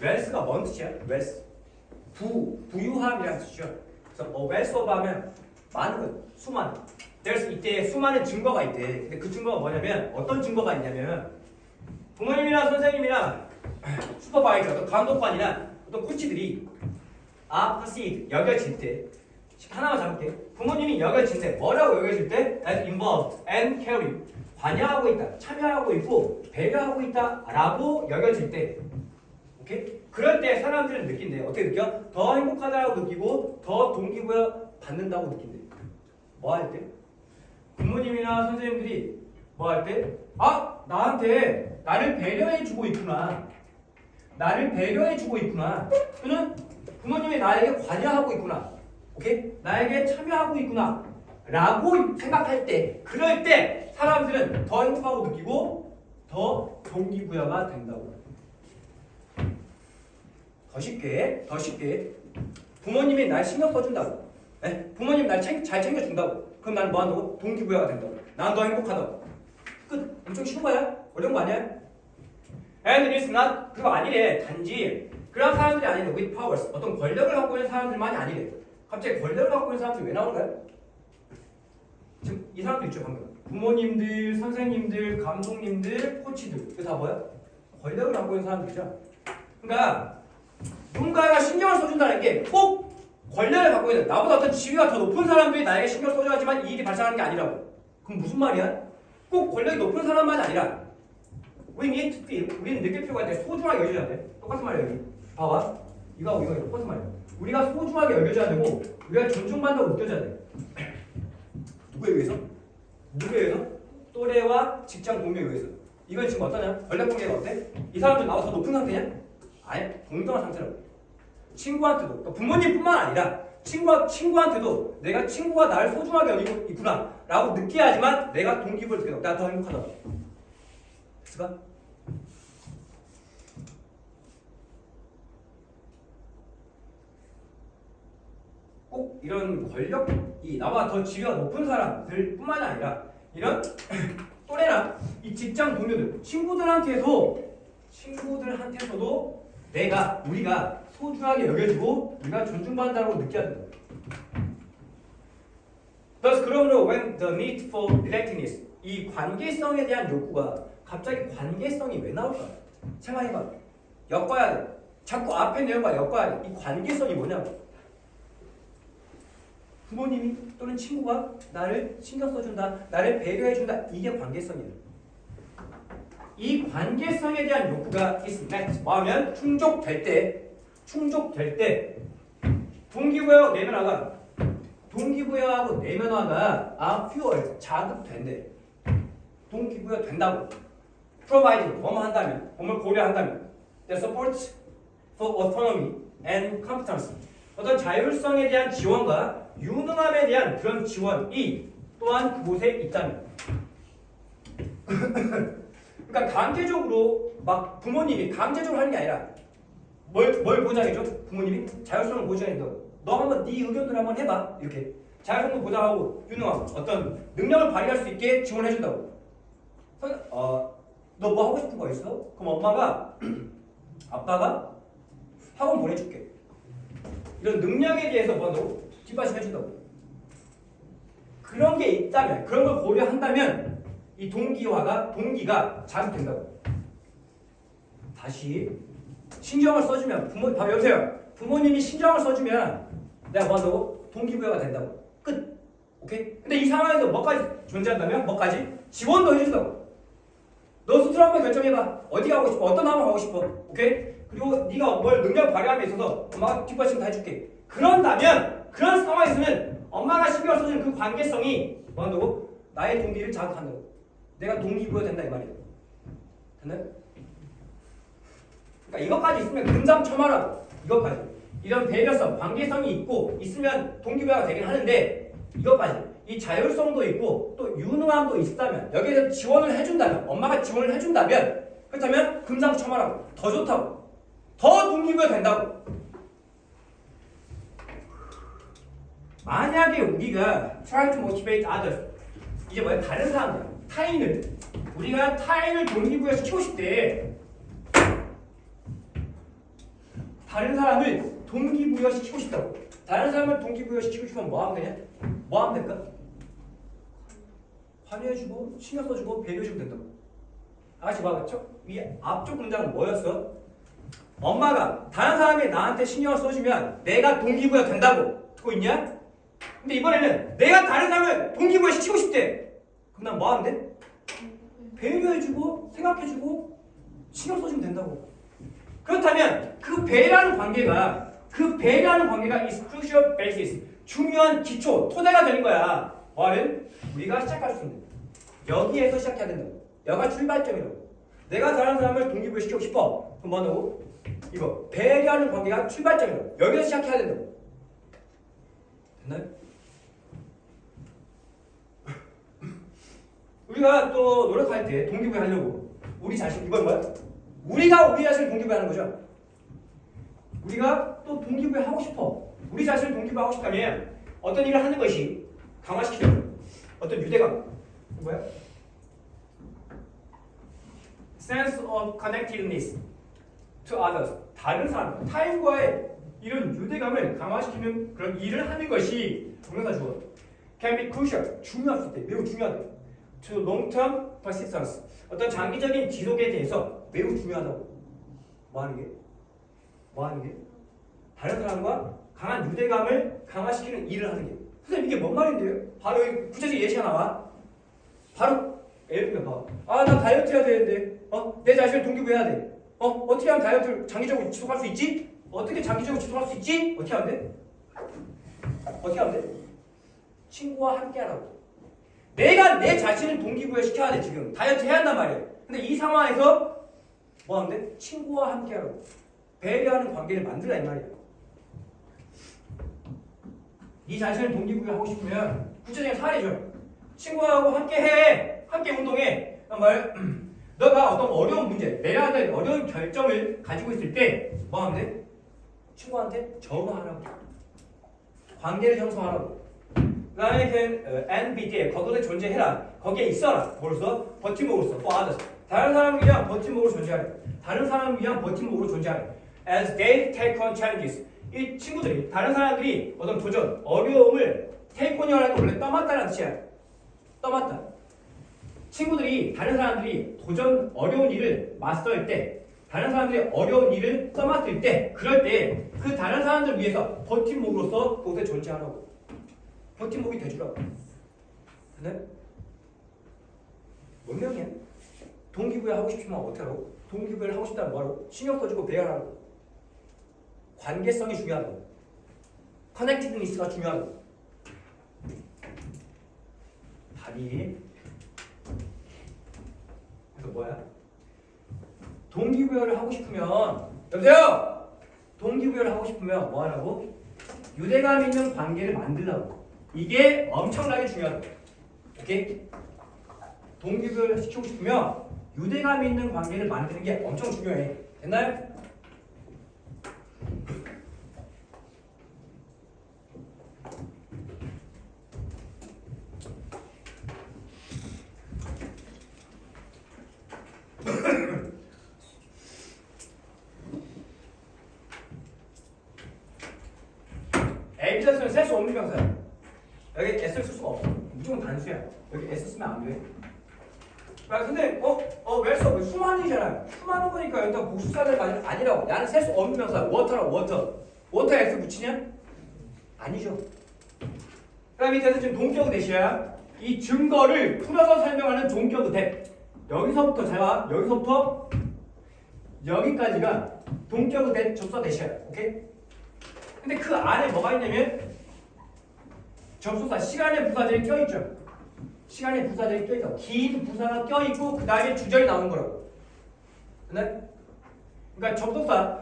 웰스가 뭔 뜻이야? 웰스 부유함이라는 뜻이죠. 그래서 웰스 오브 하면 많은 것, 수많은. 그래서 이때 수많은 증거가 있대. 근데 그 증거가 뭐냐면 어떤 증거가 있냐면 부모님이나 선생님이나 슈퍼바이저, 어떤 감독관이나 어떤 코치들이 perceived, 여겨질 때 하나만 잡을게. 부모님이 여겨질 때 뭐라고 여겨질 때? as involved and caring, 관여하고 있다, 참여하고 있고 배려하고 있다라고 여겨질 때, 오케이? 그럴 때 사람들은 느낀대. 어떻게 느껴? 더 행복하다고 느끼고 더 동기부여 받는다고 느낀대. 뭐 할 때? 부모님이나 선생님들이 뭐 할 때? 나한테 나를 배려해주고 있구나. 나를 배려해주고 있구나. 또는 부모님이 나에게 관여하고 있구나. 오케이? 나에게 참여하고 있구나. 라고 생각할 때, 그럴 때 사람들은 더 행복하고 느끼고 더 동기부여가 된다고. 더 쉽게 부모님이 날 신경 써준다고. 네? 부모님 날 잘 챙겨준다고. 그럼 나는 뭐 한다고? 동기부여가 된다고. 난 더 행복하다고. 끝. 엄청 쉬운 거야? 어려운 거 아니야? And it's not. 그거 아니래. 단지 그런 사람들이 아니래. with powers. 어떤 권력을 갖고 있는 사람들만이 아니래. 갑자기 권력을 갖고 있는 사람들이 왜 나오는 거야? 지금 이 사람도 있죠 방금. 부모님들, 선생님들, 감독님들, 코치들. 이거 다 뭐야? 권력을 갖고 있는 사람들이죠. 그러니까 누군가가 신경을 써준다는 게 꼭 권력을 갖고 있는, 나보다 어떤 지위가 더 높은 사람들이 나에게 신경을 써줘야지만 이익이 발생하는 게 아니라고. 그럼 무슨 말이야? 꼭 권력이 높은 사람만이 아니라 we need to feel, 우리는 느낄 필요가 있는데 소중하게 여겨줘야 돼. 똑같은 말이야 여기. 봐봐. 이거하고 이거 똑같은 말이야. 우리가 소중하게 여겨줘야 되고 우리가 존중받는다고 느껴져야 돼. 누구에 의해서? 누구에 의해서? 또래와 직장 동료에 의해서. 이건 지금 어떠냐? 권력 관계가 어때? 이 사람들 나와 더 높은 상태냐? 아예 동등한 상태라고. 친구한테도, 그러니까 부모님뿐만 아니라 친구한테도 내가 친구가 나를 소중하게 여기고 있구나 라고 느껴야지만 내가 동기부여를 느껴. 내가 더 행복하다고. 됐을까? 꼭 이런 권력이 나와 더 지위가 높은 사람들 뿐만 아니라 이런 또래나 이 직장 동료들, 친구들한테서도 우리가 소중하게 여겨지고 우리가 존중받는다고 느껴야 된다. Thus, 그러므로 when the need for directness, 이 관계성에 대한 욕구가 갑자기 관계성이 왜 나올까? 생각해봐. 엮어야 돼. 자꾸 앞에 내용과 엮어야 돼. 이 관계성이 뭐냐고. 부모님이 또는 친구가 나를 신경 써준다, 나를 배려해준다. 이게 관계성이에요. 이 관계성에 대한 욕구가 is met. 뭐하면 충족될 때 동기부여하고 내면화가 fuel, 자극된대. 동기부여 된다고. provide, 뭐뭐 한다면, 뭐뭐 고려한다면 the support for autonomy and competence. 어떤 자율성에 대한 지원과 유능함에 대한 그런 지원이 또한 그곳에 있다면. 그러니까 강제적으로 막 부모님이 강제적으로 하는 게 아니라 뭘 보장해줘? 부모님이 자율성을 보장해준다고. 너 한번 네 의견들 한번 해봐. 이렇게 자율성도 보장하고 유능함, 어떤 능력을 발휘할 수 있게 지원해준다고. 너 뭐 하고 싶은 거 있어? 그럼 아빠가 학원 보내줄게. 이런 능력에 대해서 뭐 뒷받침 해준다고. 그런 게 있다면, 그런 걸 고려한다면 이 동기가 자극된다고. 다시 신경을 써주면 여보세요. 부모님이 신경을 써주면 내가 뭐 한다고? 동기부여가 된다고. 끝. 오케이? 근데 이 상황에서 뭐까지 존재한다면? 뭐까지? 지원도 해준다고. 너 스스로 한번 결정해봐. 어디 가고 싶어? 어떤 학원 가고 싶어? 오케이? 그리고 네가 뭘 능력 발휘함에 있어서 엄마가 뒷받침 다 해줄게. 그런다면 그런 상황에서는 엄마가 신경 써주는 그 관계성이 뭐 한다고? 나의 동기를 자극한다고. 내가 동기부여 된다 이 말이야. 됐나요? 그러니까 이것까지 있으면 금상첨화라고. 이것까지. 이런 배려성, 관계성이 있으면 동기부여가 되긴 하는데 이것까지. 이 자율성도 있고 또 유능함도 있다면 여기에서 지원을 해준다면 엄마가 지원을 해준다면 그렇다면 금상첨화라고. 더 좋다고. 더 동기부여 된다고. 만약에 우리가 try to motivate others, 이제 뭐야? 다른 사람들, 우리가 타인을 동기부여 시키고 싶대. 다른 사람을 동기부여시키고 싶다고. 다른 사람을 동기부여시키고 싶으면 뭐 하면 되냐? 뭐 하면 될까? 관여해주고 신경 써주고 배려해주면 된다고. 아가씨 봐봤죠? 이 앞쪽 문장은 뭐였어? 엄마가 다른 사람이 나한테 신경을 써주면 내가 동기부여 된다고. 듣고 있냐? 근데 이번에는 내가 다른 사람을 동기부여 시키고 싶대. 그럼 난 뭐 하면 돼? 배려해주고 생각해주고 신경 써주면 된다고. 그렇다면 그 배려하는 관계가 is crucial basis, 중요한 기초, 토대가 되는 거야. 뭐를? 우리가 시작할 수 있는 여기에서 시작해야 된다고. 여가 출발점이라고. 내가 다른 사람을 동기부여 시키고 싶어. 그럼 뭐라고? 이거 배려하는 관계가 출발점이라고. 여기서 시작해야 된다고. 됐나요? 우리가 또 노력할 때 동기부여 하려고 우리 자신, 이건 뭐야? 우리가 우리 자신을 동기부여하는 거죠. 우리가 또 동기부여 하고 싶어. 우리 자신을 동기부여하고 싶다면 어떤 일을 하는 것이 강화시키려고. 어떤 유대감. 뭐야? sense of connectedness to others. 다른 사람, 타인과의 이런 유대감을 강화시키는 그런 일을 하는 것이 동영사 주어. can be crucial. 중요할 때, 매우 중요하다. to long-term persistence. 어떤 장기적인 지속에 대해서 매우 중요하다고. 뭐 하는 게? 뭐 하는 게? 다른 사람과 강한 유대감을 강화시키는 일을 하는 게. 선생님 이게 뭔 말인데요? 바로 여기 구체적인 예시가 나와. 바로 예를 들면 봐. 아, 나 다이어트 해야 되는데. 내 자신을 동기부여해야 돼. 어떻게 하면 다이어트를 장기적으로 지속할 수 있지? 어떻게 장기적으로 지속할 수 있지? 어떻게 하면 돼? 어떻게 하면 돼? 친구와 함께 하라고. 내가 내 자신을 동기부여 시켜야 돼. 지금 다이어트 해야 한단 말이야. 근데 이 상황에서 뭐 하면 돼? 친구와 함께 하라고. 배려하는 관계를 만들라 이 말이야. 네 자신을 동기부여하고 싶으면 구체적인 사례죠. 친구하고 함께 해. 함께 운동해. 말 너가 어떤 어려운 문제, 내려야 될 어려운 결정을 가지고 있을 때 뭐 하면 돼? 친구한테 전화하라고. 관계를 형성하라고. 그 다음에 그 NBD에 거기에 존재해라. 거기에 있어라. 뭐로써? 버팀목으로서. for others. 다른 사람을 위한 버팀목으로 존재하래. 다른 사람을 위한 버팀목으로 존재하래. As they take on challenges. 이 친구들이, 다른 사람들이 어떤 도전, 어려움을 take on이라는 게 원래 떠맡다라는 뜻이야. 떠맡다. 친구들이, 다른 사람들이 도전, 어려운 일을 맞설 때, 다른 사람들이 어려운 일을 떠맡을 때, 그럴 때 그 다른 사람들을 위해서 버팀목으로서 그곳에 존재하라고. 버팀목이 돼주라고. 네? 뭔 명이야? 동기부여 하고 싶지만 어떻게 하라고? 동기부여를 하고 싶다면 뭐하라고? 신경 써주고 배려하라고. 관계성이 중요하다고. 커넥티드니스가 중요하다고. 답이 그래서 뭐야? 동기부여를 하고 싶으면, 여보세요? 동기부여를 하고 싶으면 뭐 하라고? 유대감 있는 관계를 만들라고. 이게 엄청나게 중요하다. 오케이? 동기부여를 시키고 싶으면 유대감 있는 관계를 만드는 게 엄청 중요해. 됐나요? A자수는 셀 수 없는 명사야. 여기 S를 쓸 수가 없어. 무조건 단수야. 여기 S 쓰면 안 돼. 아, 근데 왜 써? 수많이잖아. 수많은 거니까 여기다 복수사들 아니라고. 나는 셀 수 없는 명사. 워터라고. 워터 S 붙이냐? 아니죠. 그다음 밑에서 지금 동격 대시야. 이 증거를 풀어서 설명하는 동격 대. 여기서부터 잘 봐. 여기서부터 여기까지가 동격 대 접사 대시야. 오케이? 근데 그 안에 뭐가 있냐면 접속사 시간의 부사절이 껴있죠. 시간의 부사절이 껴있다고. 긴 부사가 껴있고 그 다음에 주절이 나오는 거라고. 네? 그러니까 접속사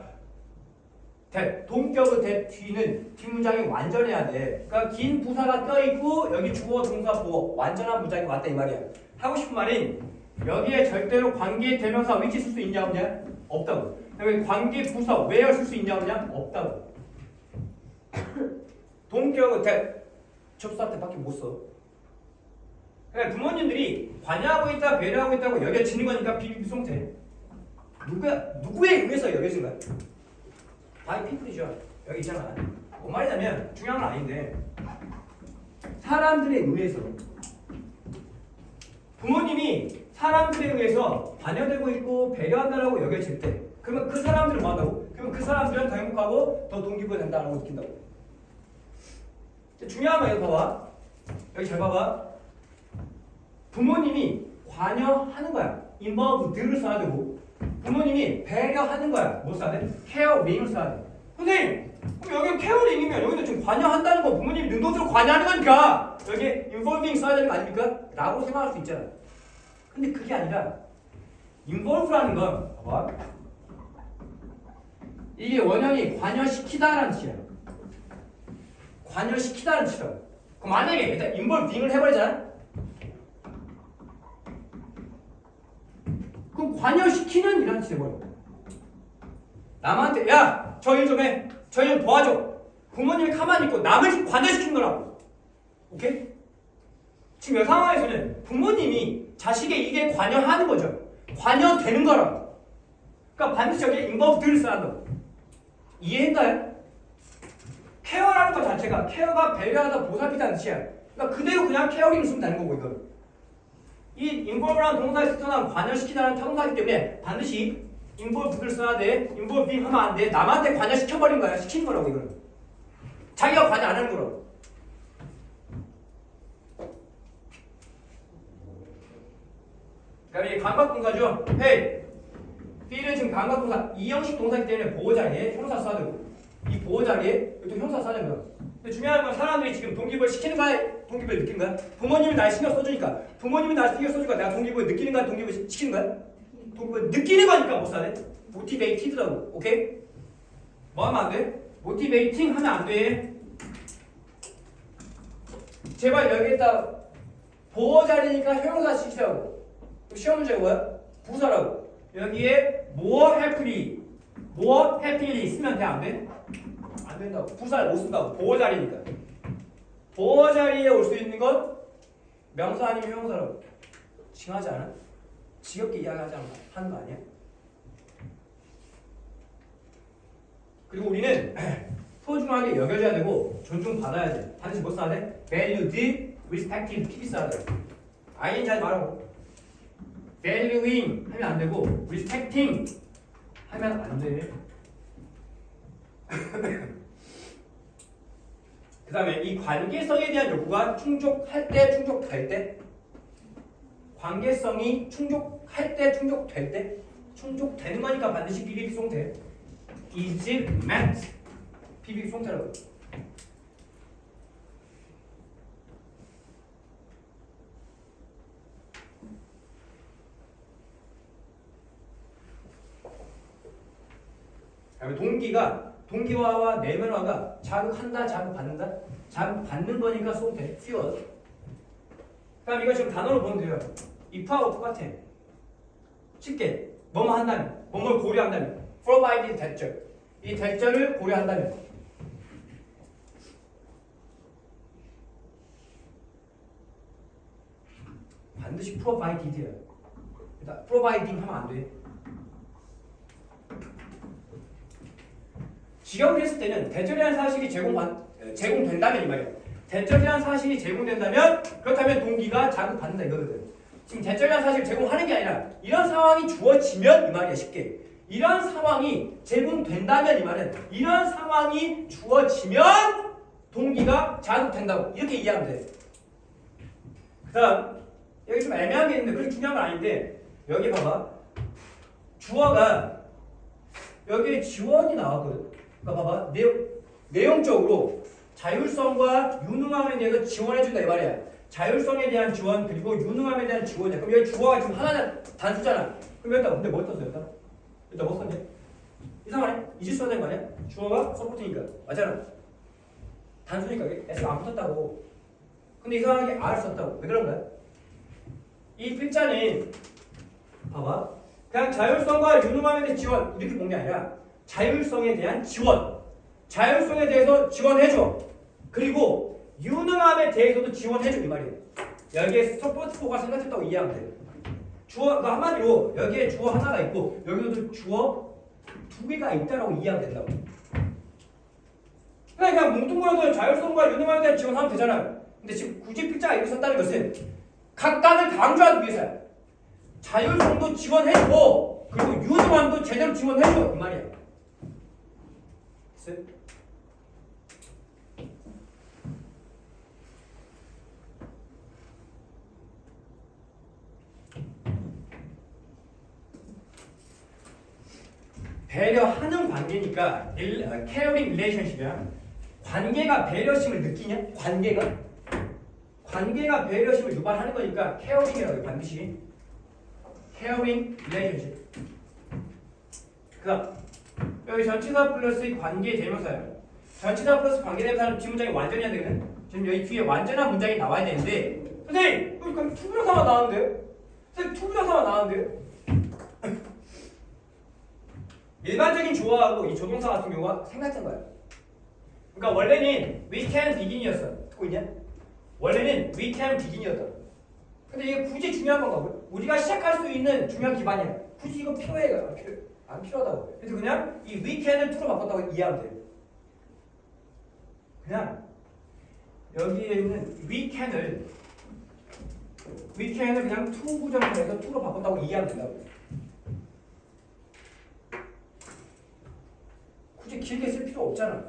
동격의 대 뒤는 뒷문장이 완전해야 돼. 그러니까 긴 부사가 껴있고 여기 주어 동사 보어 완전한 문장이 왔다 이 말이야. 하고 싶은 말은 여기에 절대로 관계 대명사 which 쓸 수 있냐 없냐? 없다고. 여기 관계 부사 where 쓸 수 있냐 없냐? 없다고. 동격의 대 접수사 때밖에 못 써. 그러니까 부모님들이 관여하고 있다, 배려하고 있다고 여겨지는 거니까 비비송태. 누구에 의해서 여겨진 거야? by people이죠. 여기 있잖아. 뭔 말이냐면 중요한 건 아닌데 사람들에 의해서 부모님이 사람들에 의해서 반영되고 있고 배려한다라고 여겨질 때 그러면 그 사람들은 뭐 한다고? 그러면 그 사람들은 더 행복하고 더 동기부여 된다라고 느낀다고. 중요한 거 이거 봐봐. 여기 잘 봐봐. 부모님이 관여하는 거야. involved를 써야 되고 부모님이 배려하는 거야. 뭐 써야 돼? caring을 써야 돼. 선생님, 그럼 여기 caring이면 여기도 지금 관여한다는 거 부모님이 능동적으로 관여하는 거니까 여기 involving 써야 되는 거 아닙니까? 라고 생각할 수 있잖아. 근데 그게 아니라 involve라는 건 봐봐. 이게 원형이 관여시키다라는 뜻이야. 관여시키다는 뜻이야. 그럼 만약에 일단 involving을 해버리잖아. 그럼 관여시키는 이라는 뜻이 돼버려. 남한테 야, 저 일 좀 해. 저 일 좀 도와줘. 부모님이 가만히 있고 남을 관여시키는 거라고. 오케이? 지금 이 상황에서는 부모님이 자식의 일에 관여하는 거죠. 관여되는 거라고. 그러니까 반드시 여기에 involved를 써야 한다고. 이해했나요? 케어라는 것 자체가 케어가 배려하다 보살피다는 뜻이야. 그러니까 그대로 그냥 케어링을 쓰면 되는 거고 이건. 이 involve라는 동사에서 태어난 관여시키다라는 타동사이기 때문에 반드시 involved를 써야 돼. involving 하면 안 돼. 남한테 관여시켜버린 거야. 시키는 거라고 이거는. 자기가 관여 안 하는 거라고. 그다음에 감각동사죠. hey, feel은 지금 감각동사 이형식 동사이기 때문에 보호 자리에 형사 써야 되고 이 보호 자리에 또 형사 써야 되는 거야. 근데 중요한 건 사람들이 지금 동기부여 시키는 거야, 동기부여 느끼는 거야? 부모님이 날 신경 써주니까 부모님이 날 신경 써주니까 내가 동기부여 느끼는 거야, 동기부여 시키는 거야? 동기부여 느끼는 거니까 못 사네. motivated라고. 오케이? 뭐 하면 안 돼? motivating 하면 안 돼. 제발 여기에다 보호 자리니까 형용사 시키라고. 시험 문제가 뭐야? 부사라고. 여기에 more happily 쓰면 돼? 안 돼? 안 된다고. 부사를 못 쓴다고. 보호 자리니까. 보호 자리에 올 수 있는 건 명사 아니면 형용사라고. 징하지 않아? 지겹게 이야기하지 않아? 하는 거 아니야? 그리고 우리는 소중하게 여겨져야 되고 존중받아야 돼. 반드시 뭐 써야 돼? valued, respected, PB 써야 돼. ING 하지 말라고. valuing 하면 안 되고 respecting 하면 안 돼. 그 다음에 이 관계성에 대한 요구가 충족할 때, 충족될 때, 관계성이 충족할 때, 충족될 때, 충족되는 거니까 반드시 비비 비송태. is met 비비 비송태라고. 동기화와 내면화가 자극한다, 자극받는다? 자극받는 거니까 수동태, fuel. 그럼 이거 지금 단어로 보면 돼요. if하고 똑같아. 쉽게 뭐뭐 한다면, 뭐뭘 고려한다면, provide 대절. 이 대절을 고려한다면. 반드시 provided야. 일단 providing 하면 안 돼. 직역을 했을 때는 대절이라는 사실이 제공된다면 이 말이야. 대절이라는 사실이 제공된다면 그렇다면 동기가 자극받는다 이거거든. 지금 대절이라는 사실을 제공하는 게 아니라 이런 상황이 주어지면 이 말이야. 쉽게 이런 상황이 제공된다면 이 말은 이런 상황이 주어지면 동기가 자극된다고 이렇게 이해하면 돼. 그 다음 여기 좀 애매한 게 있는데 그렇게 중요한 건 아닌데 여기 봐봐. 주어가 여기에 지원이 나왔거든. 그러니까 봐봐. 내용적으로 자율성과 유능함에 대해서 지원해준다 이 말이야. 자율성에 대한 지원 그리고 유능함에 대한 지원이야. 그럼 여기 주어가 지금 하나는 단수잖아. 그럼 여기다 근데 뭐 썼어 여기다? 여기다 뭐 썼냐? 이상하네. 이질 써야 되는 거 아니야? 주어가 서포트니까. 맞잖아. 단수니까 S가 안 붙었다고. 근데 이상하게 R을 썼다고. 왜 그런 거야? 이 필자는 봐봐. 그냥 자율성과 유능함에 대한 지원 이렇게 본 게 아니라 자율성에 대한 지원, 자율성에 대해서 지원해줘. 그리고 유능함에 대해서도 지원해줘 이 말이에요. 여기에 서포트포가 생각했다고 이해하면 돼. 주어, 그러니까 한마디로 여기에 주어 하나가 있고 여기도 주어 두 개가 있다라고 이해하면 된다고. 그냥 뭉뚱그려서 자율성과 유능함에 대한 지원하면 되잖아요. 근데 지금 굳이 필자가 이렇게 썼다는 것은 각각을 강조하기 위해서야. 자율성도 지원해주고 그리고 유능함도 제대로 지원해줘 이 말이야. 됐어요? 배려하는 관계니까 caring relationship이야. 관계가 배려심을 느끼냐? 관계가 배려심을 유발하는 거니까 caring이라고 해 반드시. caring relationship. 그다음 여기 전치사 플러스 관계 대명사예요. 전치사 플러스 관계 대명사는 뒷문장이 완전히 안 되거든. 지금 여기 뒤에 완전한 문장이 나와야 되는데 선생님 여기 그럼 투부정사만 나왔는데요? 선생님 투부정사만 나왔는데요? 일반적인 주어하고 이 조동사 같은 경우가 생략된 거야. 그러니까 원래는 we can begin이었어. 듣고 있냐? 원래는 we can begin이었다. 근데 이게 굳이 중요한 건가? 우리가 시작할 수 있는 중요한 기반이야. 굳이 이거 필요해? 안 필요하다고. 그래서 그냥 이 we can을 to로 바꿨다고 이해하면 돼요. 그냥 여기에 있는 we can을 그냥 to 부정사에서 to로 바꿨다고 이해하면 된다고. 굳이 길게 쓸 필요 없잖아.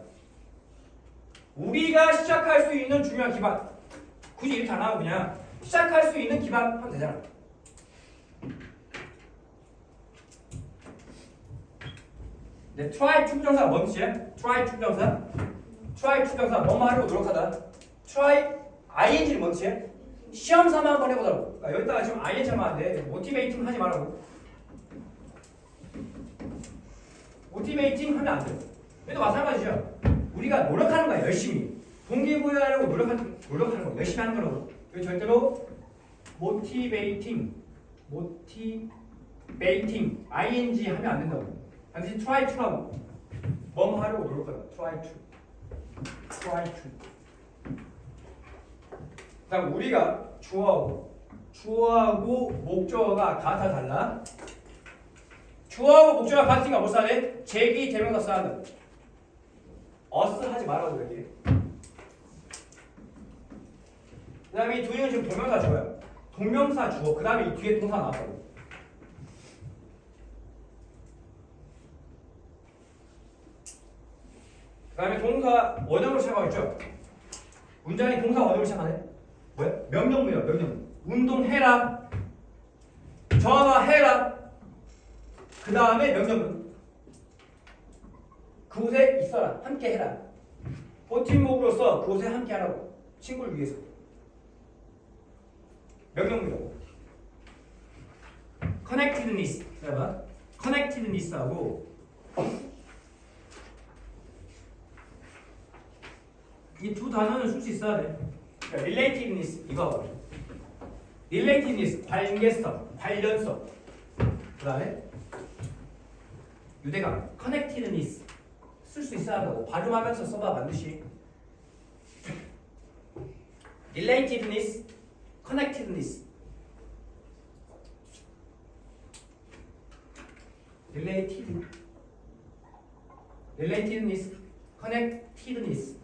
우리가 시작할 수 있는 중요한 기반. 굳이 이렇게 안 하고 그냥 시작할 수 있는 기반 하면 되잖아. 네, try to 부정사 뭔 뜻이야? try to 부정사 뭐뭐 하려고 노력하다. try ing는 뭔 뜻이야? 시험 삼아 한번 해보자고. 그러니까 여기다가 지금 ing 하면 안 돼. motivating 하지 말라고. 모티베이팅 하면 안 돼요. 얘도 마찬가지죠. 우리가 노력하는 거야, 열심히. 동기부여하려고 노력하는 거, 열심히 하는 거라고. 그래서 절대로 모티베이팅, ing 하면 안 된다고. 반드시 try to라고. 뭐뭐 하려고 노력하다. try to. 그다음 우리가 주어하고 목적어가 같아 달라. 주어하고 목적어가 같으니까 뭐 써야 돼? 제기 대명사 써야 한다. us 하지 말라고 여기. 그 다음에 이 두개는 지금 동명사 주어야. 동명사 주어. 그 다음에 이 뒤에 동사 나왔다고. 그 다음에 동사 원형으로 시작하고 있죠. 문장이 동사 원형으로 시작하네. 뭐야? 명령문이야. 명령. 운동해라. 전화해라. 그 다음에 명령문. 그곳에 있어라. 함께 해라. 버팀목으로서 그곳에 함께 하라고. 친구를 위해서. 명령문이라고. connectedness. 봐봐. connectedness하고 이 두 단어는 쓸 수 있어야 돼. 그러니까 relatedness 이거 봐봐. relatedness 관계성, 관련성. 그 다음에 유대감, connectedness 쓸 수 있어야 한다고. 발음하면서 써봐 반드시. relatedness, connectedness. relatedness, connectedness.